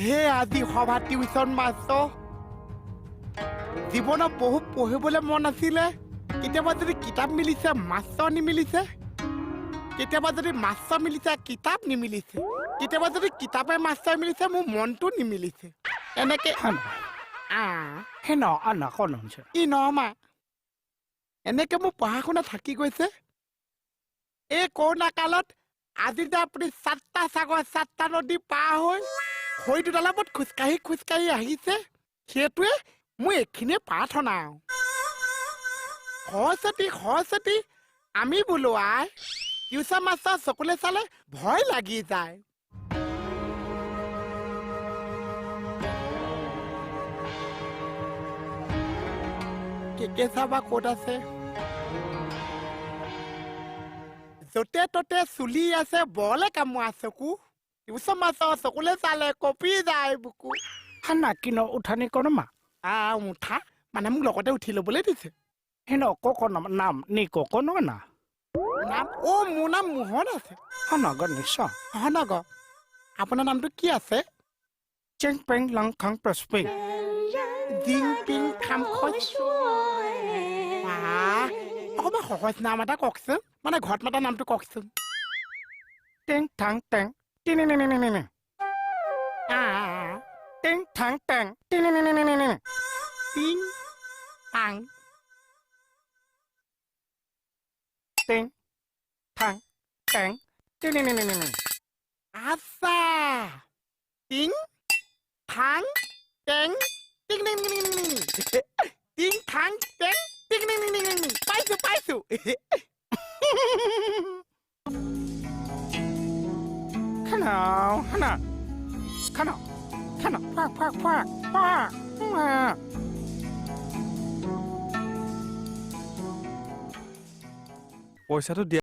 হে আজি সভা টিউচন মাষ্টৰ জীৱনত বহু পঢ়িবলৈ মন আছিলে কেতিয়াবা যদি কিতাপ মিলিছে মাষ্টৰ নিমিলিছে কেতিয়াবা যদি মাষ্টৰ মিলিছে কিতাপ নিমিলিছে কেতিয়াবা যদি কিতাপে মাষ্টৰ মিলিছে মোৰ মনটো নিমিলিছে এনেকে ই নমা এনেকে মোৰ পঢ়া শুনা থাকি গৈছে এই কৰোণা কালত আজি যে আপুনি 7টা সাগৰ 7টা নদী পাৰ হৈ হয়তো তালাবত খোজকাঢ়ি আহিছে সেইটোৱে মোৰ এইখিনিয়ে প্ৰাৰ্থনা সৰস্বতী আমি বোলো আই টিউচন মাষ্টৰ চকুলে চালে ভয় লাগি যায় কেকে চাবা ক'ত আছে য'তে ত'তে চুলি আছে বলে কামোৱা চকু টিউচন মাষ্টৰ চকুলে চালে কঁপি যায় বুকু হানা কিনো উঠানি কৰণমা উঠা মানে মোক লগতে উঠি ল'বলৈ দিছে হেনো ককনম নাম নি ককনো না নাম মোৰ নাম মোহন আছে হনগৰ নিশ্চয় হনগ আপোনাৰ নামটো কি আছে চেং পেং লাং খাং প্ৰস্পে জিং পিং খাম অকণমান সহজ নাম এটা কওকচোন মানে ঘৰত মাতা নামটো কওকচোন টেং থাং টেং টিনি টেং থাং টেং টিনি টিং টাং টেং থাং টেং টিনি আচ্ছা টিং থাং টেং টিং টিং থাং টেং টিং পাইছো খানা ফাক পইচাটো দিয়া